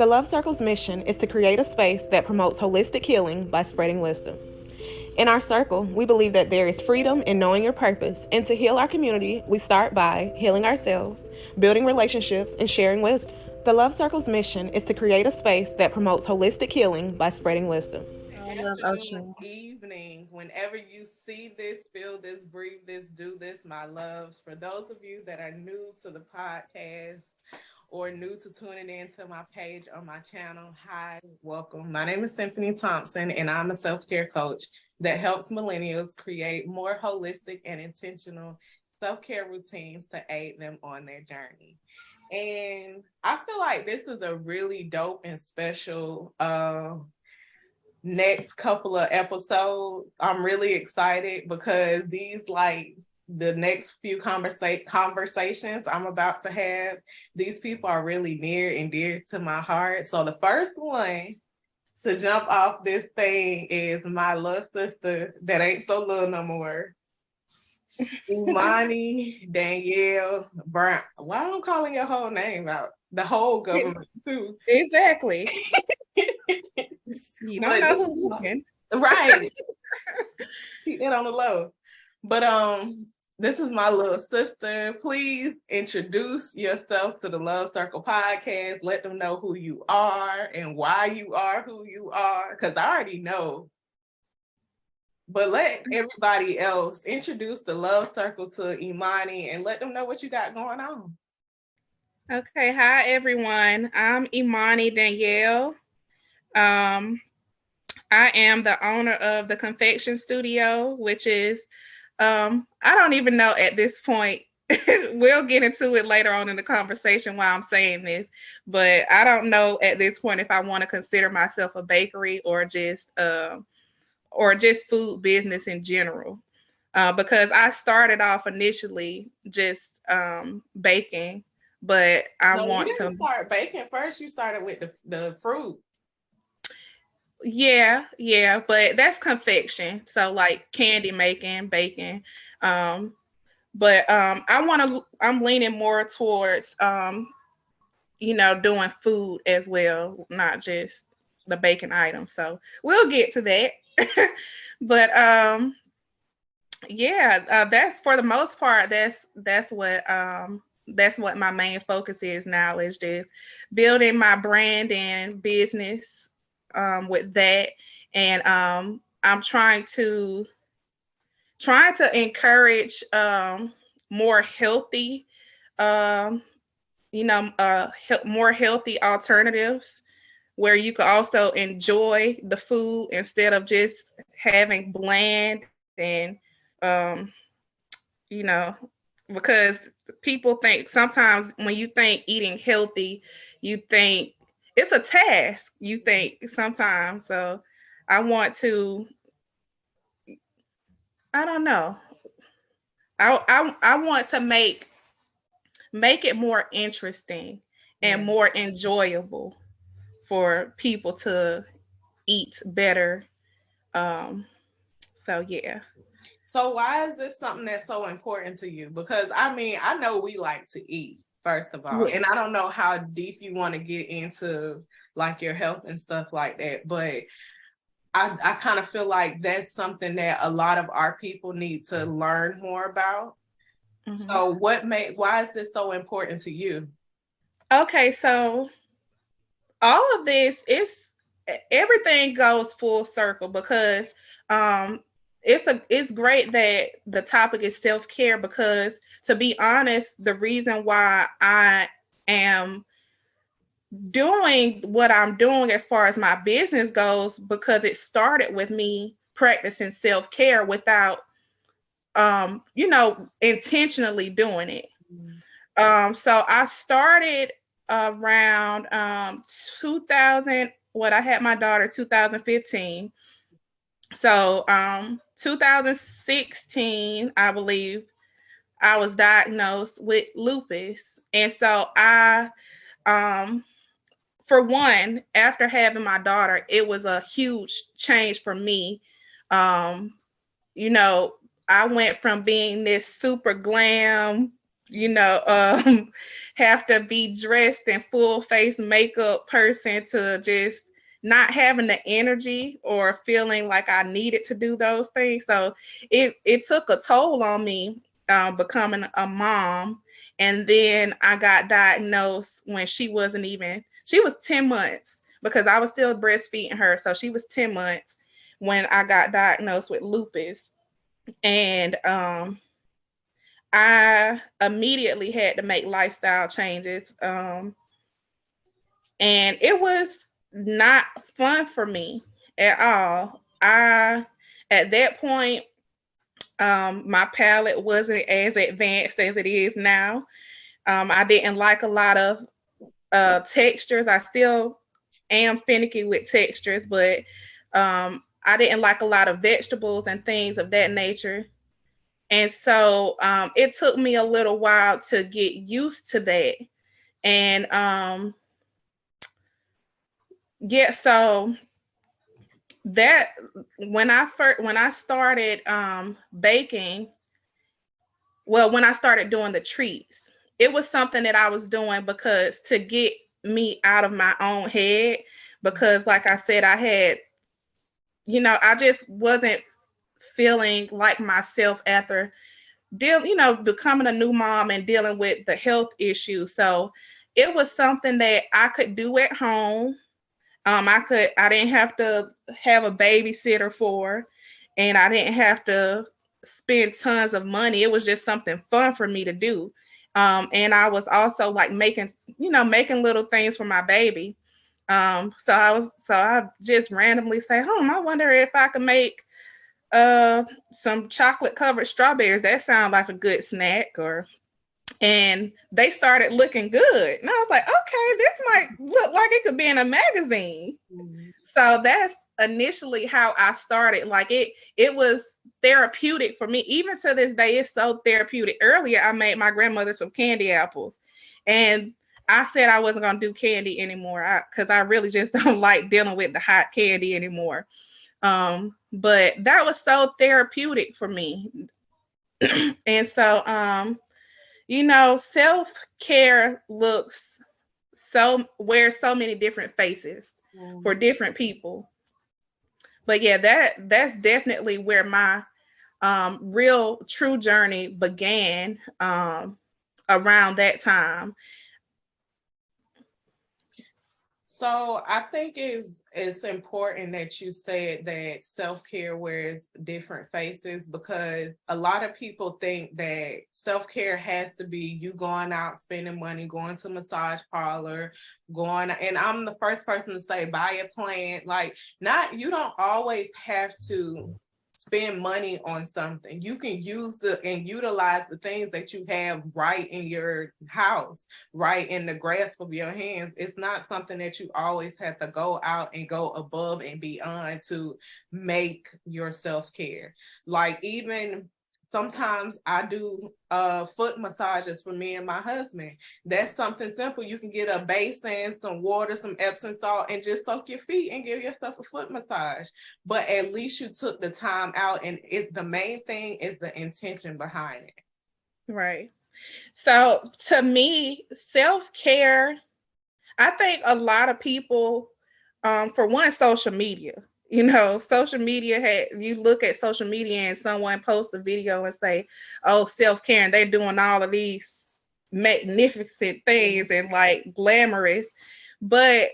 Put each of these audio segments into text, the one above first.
The Love Circle's mission is to create a space that promotes holistic healing by spreading wisdom. In our circle, we believe that there is freedom in knowing your purpose, and to heal our community, we start by healing ourselves, building relationships, and sharing wisdom. The Love Circle's mission is to create a space that promotes holistic healing by spreading wisdom. Afternoon, evening, whenever you see this, feel this, breathe this, do this, my loves. For those of you that are new to the podcast or new to tuning in to my page on my channel, hi, welcome. My name is Symphony Thompson, and I'm a self-care coach that helps millennials create more holistic and intentional self-care routines to aid them on their journey. And I feel like this is a really dope and special next couple of episodes. I'm really excited because these the next few conversations I'm about to have, these people are really near and dear to my heart. So the first one to jump off this thing is my little sister that ain't so little no more. Emoni Danielle Brown. Why I'm calling your whole name out? The whole government too. Exactly. You don't know who's looking. Right. Keep it on the low. But this is my little sister. Please introduce yourself to the Love Circle podcast. Let them know who you are and why you are who you are, because I already know. But let everybody else introduce the Love Circle to Emoni and let them know what you got going on. Okay, hi everyone. I'm Emoni Danielle. I am the owner of the Konfection Studio, which is I don't even know at this point. We'll get into it later on in the conversation why I'm saying this, but I don't know at this point if I want to consider myself a bakery or just food business in general. Because I started off initially just baking, but I no, want you didn't to start baking first. You started with the fruit. yeah, but that's confection. So like candy making, baking. Um, but I'm leaning more towards doing food as well, not just the baking items. So we'll get to that. But yeah, that's for the most part. That's what my main focus is now, is just building my brand and business with that, and I'm trying to encourage more healthy, um, more healthy alternatives where you can also enjoy the food instead of just having bland and um, you know, because people think sometimes when you think eating healthy, you think it's a task. You think sometimes. So I want to, I don't know. I want to make it more interesting and Yeah. more enjoyable for people to eat better. Um, so yeah. So why is this something that's so important to you? Because I mean, I know we like to eat, first of all, and Yes. I don't know how deep you want to get into like your health and stuff like that, but I kind of feel like that's something that a lot of our people need to learn more about. Hmm. So why is this so important to you? Okay, so all of this is everything goes full circle because um it's great that the topic is self-care, because to be honest, the reason why I am doing what I'm doing as far as my business goes, because it started with me practicing self-care without intentionally doing it. So I started around 2000. What, I had my daughter 2015. So 2016, I believe, I was diagnosed with lupus, and so um, for one, after having my daughter, it was a huge change for me. Um, you know, I went from being this super glam, you know, have to be dressed in full face makeup person to just not having the energy or feeling like I needed to do those things. So it took a toll on me, becoming a mom. And then I got diagnosed when she was 10 months because I was still breastfeeding her. So she was 10 months when I got diagnosed with lupus. And I immediately had to make lifestyle changes. And it was not fun for me at all. At that point, my palate wasn't as advanced as it is now. I didn't like a lot of textures. I still am finicky with textures, but I didn't like a lot of vegetables and things of that nature. And so it took me a little while to get used to that. And yeah, so that when I started baking, well, when I started doing the treats, it was something that I was doing because to get me out of my own head. Because, like I said, I had, I just wasn't feeling like myself after becoming a new mom and dealing with the health issues. So it was something that I could do at home. I didn't have to have a babysitter for, and I didn't have to spend tons of money. It was just something fun for me to do. And I was also like making little things for my baby. So I just randomly say, I wonder if I could make some chocolate covered strawberries. That sounds like a good snack. And they started looking good. And I was like, okay, this might look like it could be in a magazine. Mm-hmm. So that's initially how I started. Like it was therapeutic for me. Even to this day, it's so therapeutic. Earlier, I made my grandmother some candy apples. And I said I wasn't going to do candy anymore because I really just don't like dealing with the hot candy anymore. But that was so therapeutic for me. And so, self-care wears so many different faces for different people. But yeah, that's definitely where my real true journey began, around that time. So I think it's important that you said that self-care wears different faces, because a lot of people think that self-care has to be you going out spending money, going to massage parlor, and I'm the first person to say buy a plant. Like, you don't always have to spend money on something. You can utilize the things that you have right in your house, right in the grasp of your hands. It's not something that you always have to go out and go above and beyond to make your self-care. Like, even sometimes I do foot massages for me and my husband. That's something simple. You can get a basin, some water, some Epsom salt, and just soak your feet and give yourself a foot massage. But at least you took the time out, and the main thing is the intention behind it. Right. So to me, self-care, I think a lot of people, for one, social media. Social media you look at social media and someone posts a video and say, oh, self-care, and they're doing all of these magnificent things and like glamorous. But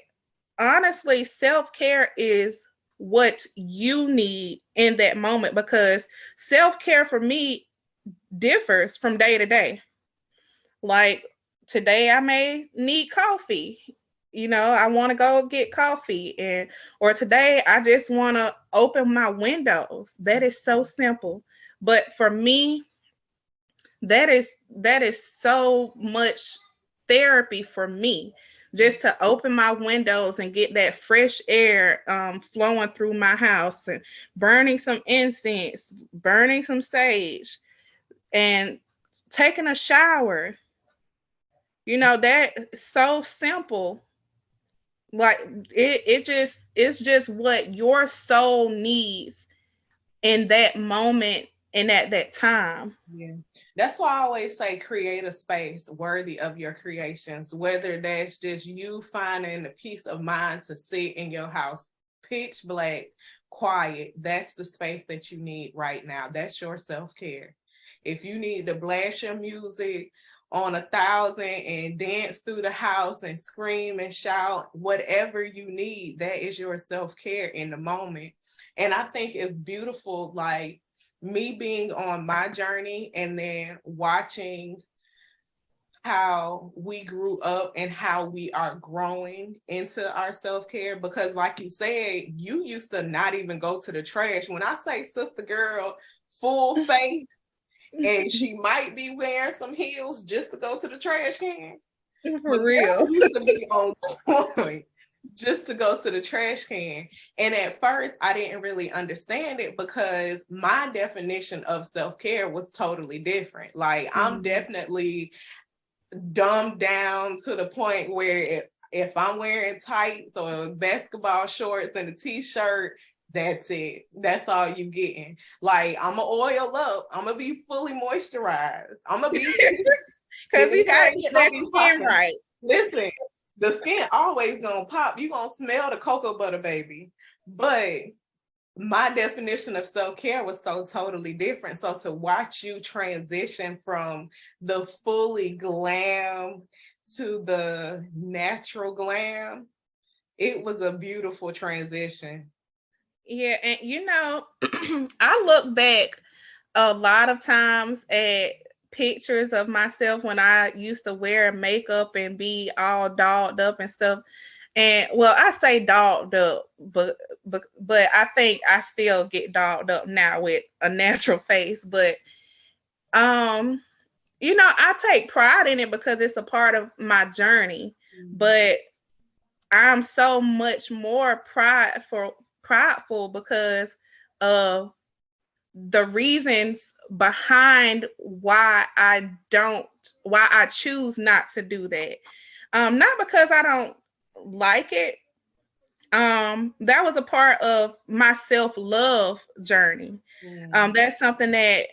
honestly, self-care is what you need in that moment, because self-care for me differs from day to day. Like today I may need coffee. I want to go get coffee, or today I just want to open my windows. That is so simple. But for me, that is so much therapy for me, just to open my windows and get that fresh air flowing through my house, and burning some incense, burning some sage, and taking a shower. That so simple. Like it's just what your soul needs in that moment and at that time. Yeah. That's why I always say create a space worthy of your creations, whether that's just you finding a peace of mind to sit in your house, pitch black, quiet. That's the space that you need right now. That's your self-care. If you need to blast your music on 1,000 and dance through the house and scream and shout, whatever you need, that is your self-care in the moment. And I think it's beautiful, like me being on my journey and then watching how we grew up and how we are growing into our self-care. Because like you said, you used to not even go to the trash. When I say sister girl, full face, and she might be wearing some heels just to go to the trash can. For real. Used to be on point just to go to the trash can. And at first, I didn't really understand it because my definition of self-care was totally different. Like, I'm definitely dumbed down to the point where if I'm wearing tights or basketball shorts and a t-shirt, that's it. That's all you getting. Like, I'm gonna oil up. I'm gonna be fully moisturized. I'm gonna be because you gotta get that skin right. Listen, the skin always gonna pop. You gonna smell the cocoa butter, baby. But my definition of self-care was so totally different. So to watch you transition from the fully glam to the natural glam, it was a beautiful transition. Yeah, and I look back a lot of times at pictures of myself when I used to wear makeup and be all dolled up and stuff. And well, I say dolled up, but I think I still get dolled up now with a natural face. But I take pride in it because it's a part of my journey. But I'm so much more prideful because of the reasons behind why I choose not to do that. Not because I don't like it. That was a part of my self-love journey. That's something that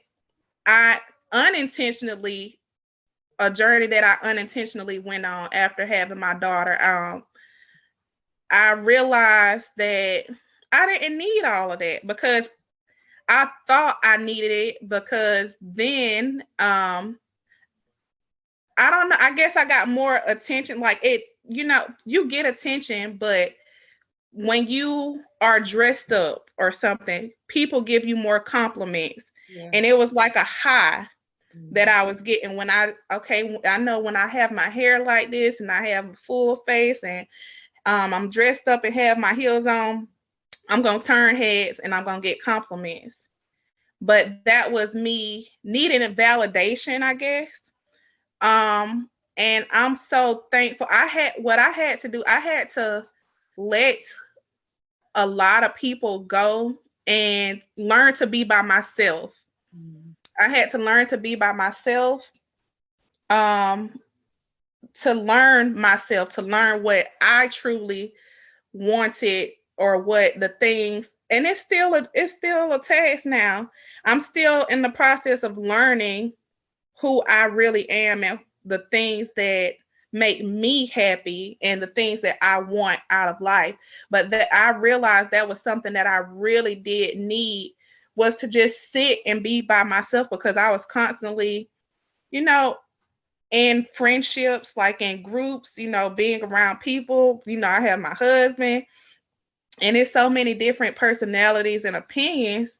I unintentionally a journey that I unintentionally went on after having my daughter. I realized that I didn't need all of that because I thought I needed it because then I don't know, I guess I got more attention. Like you get attention, but when you are dressed up or something, people give you more compliments. Yeah. And it was like a high that I was getting when I know when I have my hair like this and I have a full face and I'm dressed up and have my heels on, I'm going to turn heads and I'm going to get compliments. But that was me needing a validation, I guess. And I'm so thankful. I had to let a lot of people go and learn to be by myself. I had to learn to be by myself, to learn myself, to learn what I truly wanted or what the things, and it's still a task now. I'm still in the process of learning who I really am and the things that make me happy and the things that I want out of life. But that I realized that was something that I really did need, was to just sit and be by myself, because I was constantly, in friendships, like in groups, being around people. I have my husband, and it's so many different personalities and opinions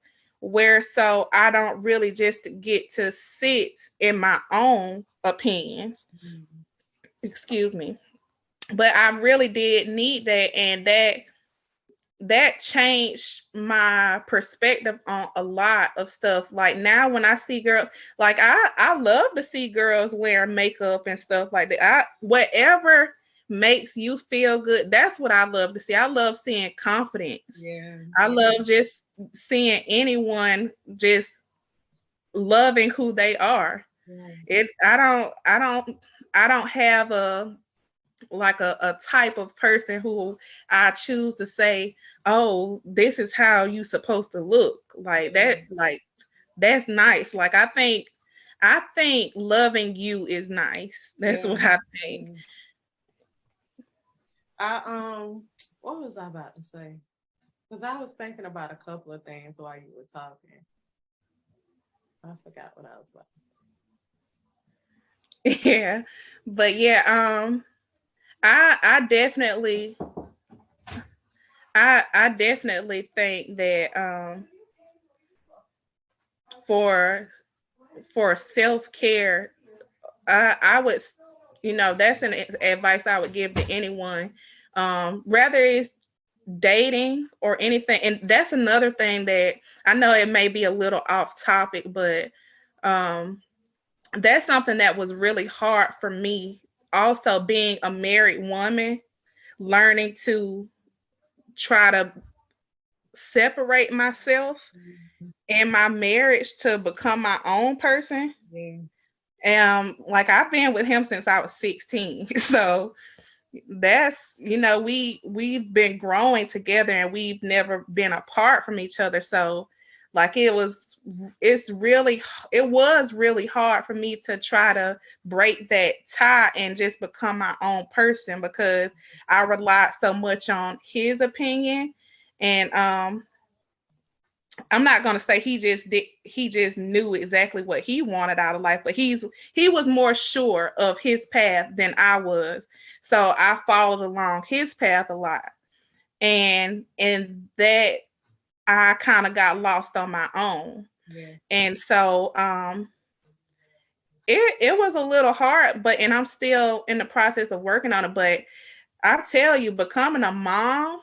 so I don't really just get to sit in my own opinions. Excuse me. But I really did need that, and that changed my perspective on a lot of stuff. Like now when I see girls, like I love to see girls wear makeup and stuff like that. Whatever makes you feel good, that's what I love to see. I love seeing confidence. Yeah. I love just seeing anyone just loving who they are. Yeah. I don't have a type of person who I choose to say, oh, this is how you supposed to look. Like that, like that's nice. Like I think I think loving you is nice. That's what I think. What was I about to say? Because I was thinking about a couple of things while you were talking. I forgot what I was about. Yeah. But yeah, I definitely I definitely think that for self-care, I would, that's an advice I would give to anyone. Rather it's dating or anything. And that's another thing that I know it may be a little off topic, but um that's something that was really hard for me. Also, being a married woman, learning to try to separate myself and my marriage to become my own person. Yeah. Like I've been with him since I was 16. So that's, we've been growing together and we've never been apart from each other. So like it was really hard for me to try to break that tie and just become my own person, because I relied so much on his opinion. And I'm not gonna say he just knew exactly what he wanted out of life, but he was more sure of his path than I was. So I followed along his path a lot. And that I kind of got lost on my own. Yeah. And so it was a little hard, but and I'm still in the process of working on it. But I tell you, becoming a mom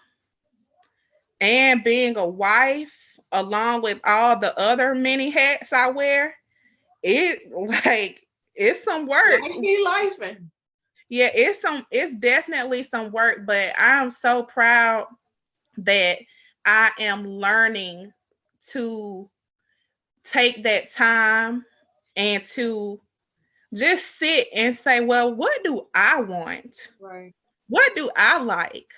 and being a wife, along with all the other many hats I wear, it like it's some work. Life be lifing. Yeah, it's definitely some work, but I am so proud that I am learning to take that time and to just sit and say, well, what do I want? Right. What do I like?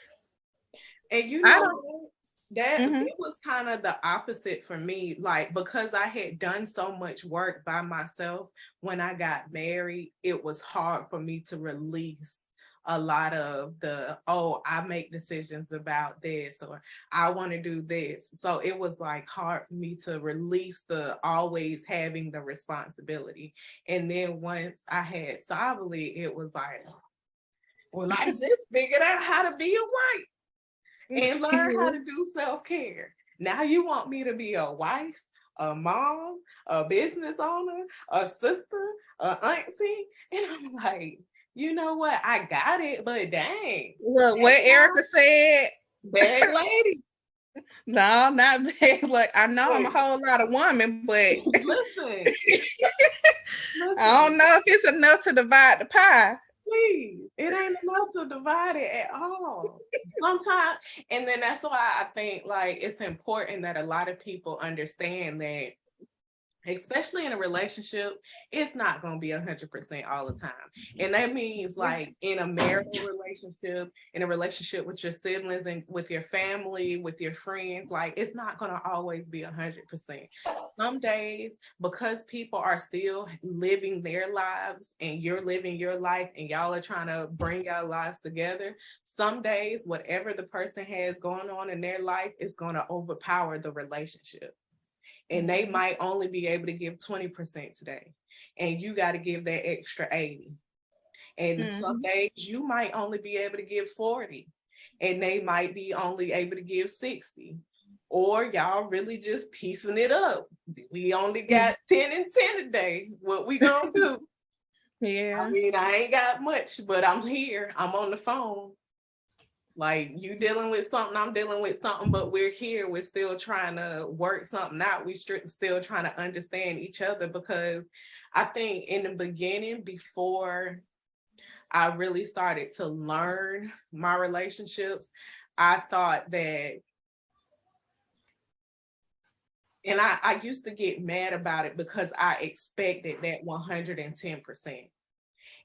And you I know don't. what? That Mhm. it was kind of the opposite for me. Like, because I had done so much work by myself when I got married, it was hard for me to release a lot of the, oh, I make decisions about this, or I want to do this. So it was like hard for me to release the always having the responsibility. And then once I had Sabali, it was like, well, I just figured out how to be a wife and learn how to do self-care. Now you want me to be a wife, a mom, a business owner, a sister, a auntie? And I'm like, you know what? I got it, but dang, Look, what Erica said. bad lady. No, not bad. Look, I know I'm a Wait, whole lot of woman, but listen, I listen, don't know if it's enough to divide the pie. please. It ain't enough to divide it at all. Sometimes, and then that's why I think like it's important that a lot of people understand that, especially in a relationship, it's not going to be 100% all the time. And that means like in a marital relationship, in a relationship with your siblings and with your family, with your friends, like it's not going to always be 100%. Some days, because people are still living their lives and you're living your life and y'all are trying to bring your lives together, some days whatever the person has going on in their life is going to overpower the relationship, and they might only be able to give 20% today, and you got to give that extra 80. And some days you might only be able to give 40, and they might be only able to give 60. Or y'all really just piecing it up. We only got 10 and 10 today. What we gonna do? I Yeah. mean, I ain't got much, but I'm here. I'm on the phone. Like, you dealing with something, I'm dealing with something, but we're here. We're still trying to work something out. We still trying to understand each other, because I think in the beginning, before I really started to learn my relationships, I thought that, and I used to get mad about it because I expected that 110%.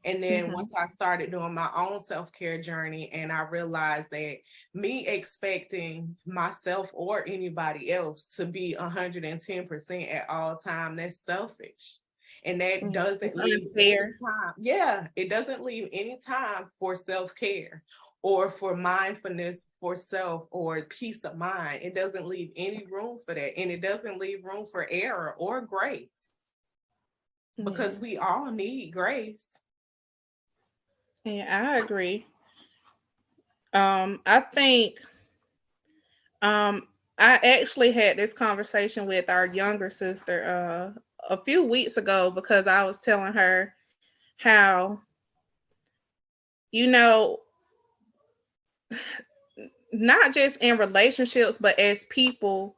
And then once I started doing my own self-care journey, and I realized that me expecting myself or anybody else to be 110% at all time, that's selfish. And that doesn't It's leave any unfair. time. Yeah, it doesn't leave any time for self-care or for mindfulness for self or peace of mind. It doesn't leave any room for that. And it doesn't leave room for error or grace because we all need grace. Yeah, I agree. I think I actually had this conversation with our younger sister a few weeks ago because I was telling her how, you know, not just in relationships, but as people,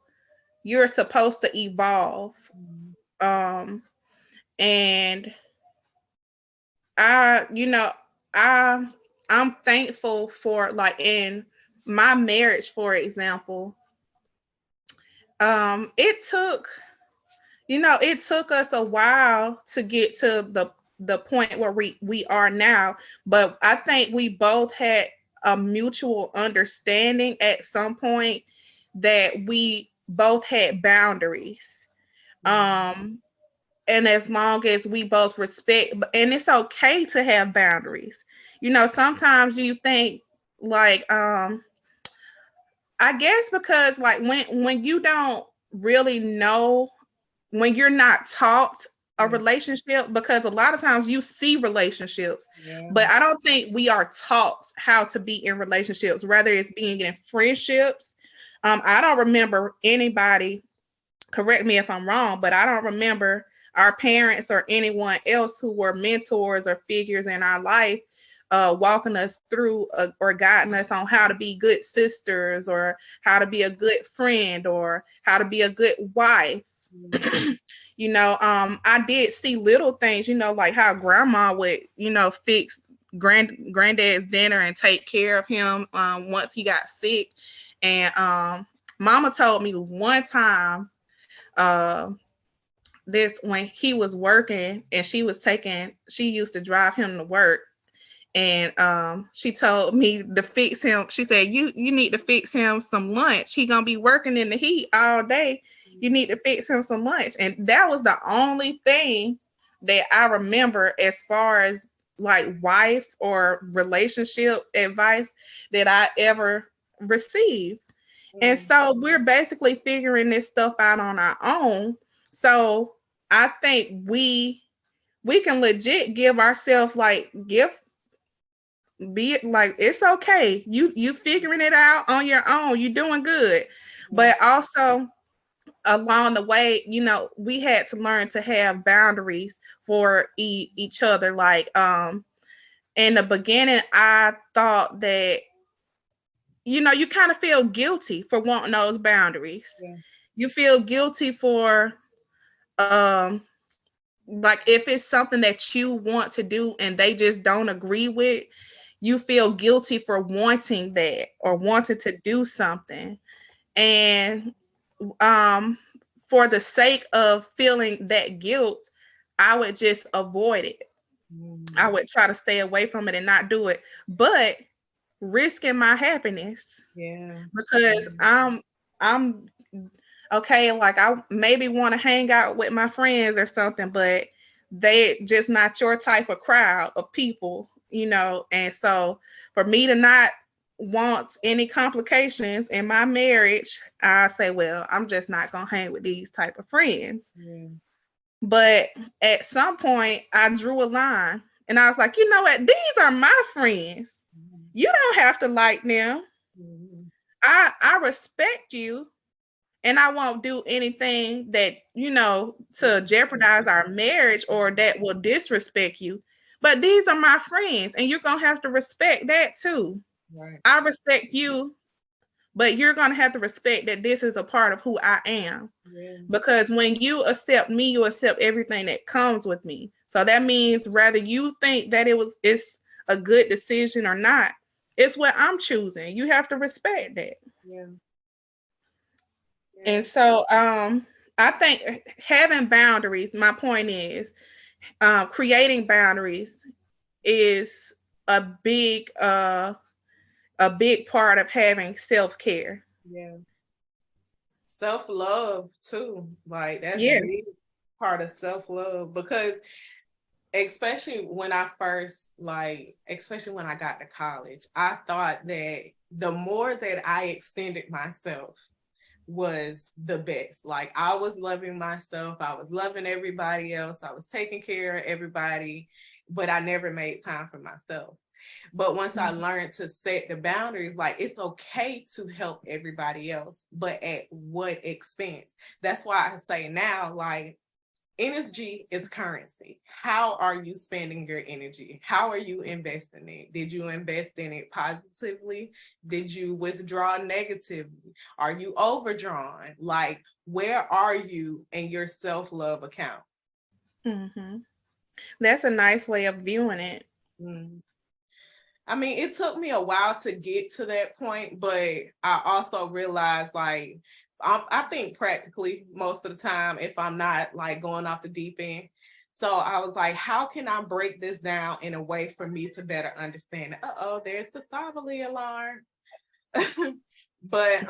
you're supposed to evolve. Um, and I, you know, I I'm thankful for, like, in my marriage, for example, it took, it took us a while to get to the point where we are now, but I think we both had a mutual understanding at some point that we both had boundaries. Um and as long as we both respect, and it's okay to have boundaries. Sometimes you think, like, I guess because, like, when you don't really know, when you're not taught a relationship, because a lot of times you see relationships, but I don't think we are taught how to be in relationships, whether it's being in friendships. I don't remember anybody, correct me if I'm wrong, but I don't remember our parents or anyone else who were mentors or figures in our life walking us through or guiding us on how to be good sisters or how to be a good friend or how to be a good wife. I did see little things, like how grandma would, fix granddad's dinner and take care of him once he got sick. And mama told me one time, uh, this, when he was working and she used to drive him to work, and she told me to fix him. She said, you need to fix him some lunch. He gonna be working in the heat all day. You need to fix him some lunch. And that was the only thing that I remember as far as, like, wife or relationship advice that I ever received. And so we're basically figuring this stuff out on our own. So I think we can legit give ourselves, like, be it, like, it's okay. You figuring it out on your own. You're doing good. But also, along the way, we had to learn to have boundaries for each other. Like, in the beginning, I thought that, you kind of feel guilty for wanting those boundaries. You feel guilty for, um like, if it's something that you want to do and they just don't agree with, you feel guilty for wanting that or wanting to do something. And for the sake of feeling that guilt, I would just avoid it. I would try to stay away from it and not do it, but risking my happiness. Because I'm okay, like, I maybe want to hang out with my friends or something, but they just not your type of crowd of people, and so for me to not want any complications in my marriage, I say, well, I'm just not gonna hang with these type of friends. But at some point I drew a line and I was like, you know what, these are my friends. You don't have to like them. I respect you, and I won't do anything that, to jeopardize our marriage or that will disrespect you. But these are my friends, and you're going to have to respect that too. I respect you, but you're going to have to respect that this is a part of who I am. Because when you accept me, you accept everything that comes with me. So that means whether you think that it's a good decision or not, it's what I'm choosing. You have to respect that. And so I think having boundaries, my point is, creating boundaries is a big part of having self-care. Self-love too. Like, that's Yeah. big. part of self-love, because especially when I got to college, I thought that the more that I extended myself was the best. Like, I was loving myself, I was loving everybody else, I was taking care of everybody, but I never made time for myself. But once I learned to set the boundaries, like, it's okay to help everybody else, but at what expense? That's why I say now, like, energy is currency. How are you spending your energy? How are you investing it? Did you invest in it positively? Did you withdraw negatively? Are you overdrawn? Like, where are you in your self-love account? Mm-hmm. That's a nice way of viewing it. I mean, it took me a while to get to that point, but I also realized, like, I think practically most of the time, if I'm not like going off the deep end. So I was like, how can I break this down in a way for me to better understand it? There's the Savali alarm. But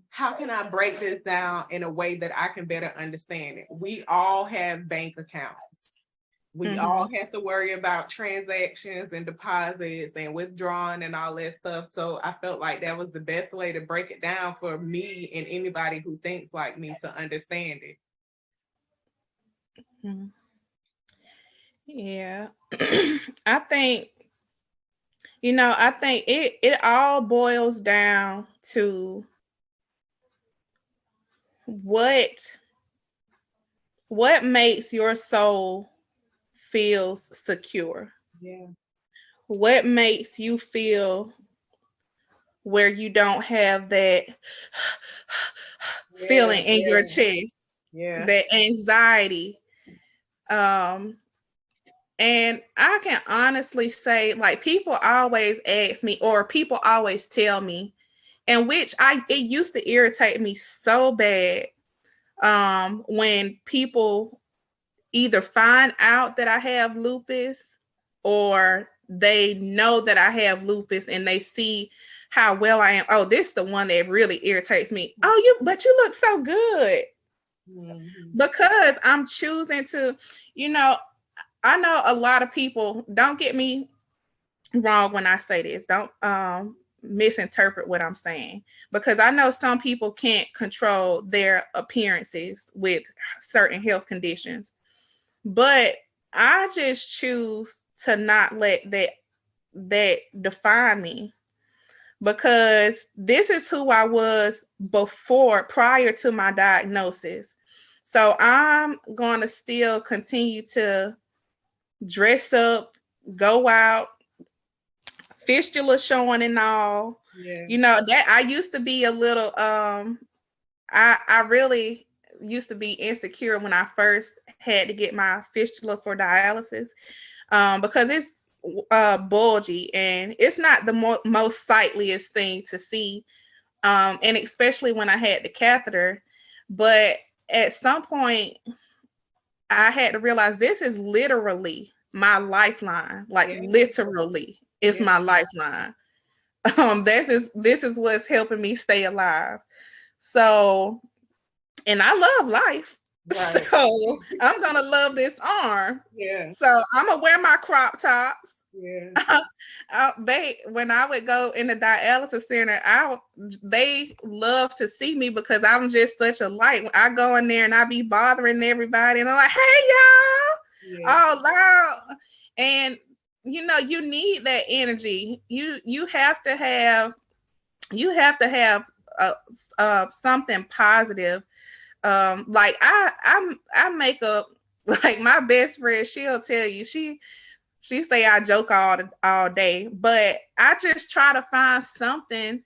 how can I break this down in a way that I can better understand it? We all have bank accounts. We all have to worry about transactions and deposits and withdrawing and all that stuff. So I felt like that was the best way to break it down for me and anybody who thinks like me to understand it. Yeah. I think, I think it all boils down to what makes your soul feels secure. Yeah. What makes you feel where you don't have that feeling in your chest, that anxiety. And I can honestly say, like, people always ask me, or people always tell me, and which it used to irritate me so bad, when people either find out that I have lupus, or they know that I have lupus and they see how well I am. Oh, this is the one that really irritates me. Oh, but you look so good. Because I'm choosing to, I know a lot of people, don't get me wrong when I say this. Don't misinterpret what I'm saying, because I know some people can't control their appearances with certain health conditions. But I just choose to not let that define me, because this is who I was prior to my diagnosis. So I'm going to still continue to dress up, go out, fistula showing and all. That I used to be a little I really used to be insecure when I first had to get my fistula for dialysis, because it's bulgy and it's not the most sightliest thing to see, and especially when I had the catheter. But at some point, I had to realize this is literally my lifeline. Like, literally, it's my lifeline. This is what's helping me stay alive. So, and I love life. Right. So I'm gonna love this arm. Yeah. So I'm gonna wear my crop tops. Yeah. When I would go in the dialysis center, they love to see me because I'm just such a light. I go in there and I be bothering everybody, and I'm like, "Hey, y'all!" All loud, and you need that energy. You have to have something positive. Like I make up, like, my best friend, she'll tell you, she say I joke all day, but I just try to find something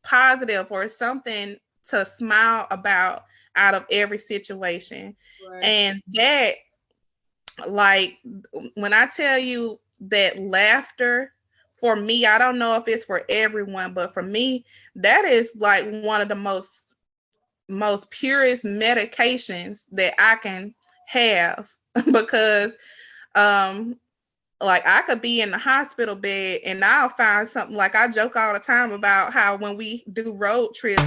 positive or something to smile about out of every situation. Right. And that, like, when I tell you that laughter, for me, I don't know if it's for everyone, but for me, that is like one of the most purest medications that I can have. Because like, I could be in the hospital bed and I'll find something. Like, I joke all the time about how when we do road trips,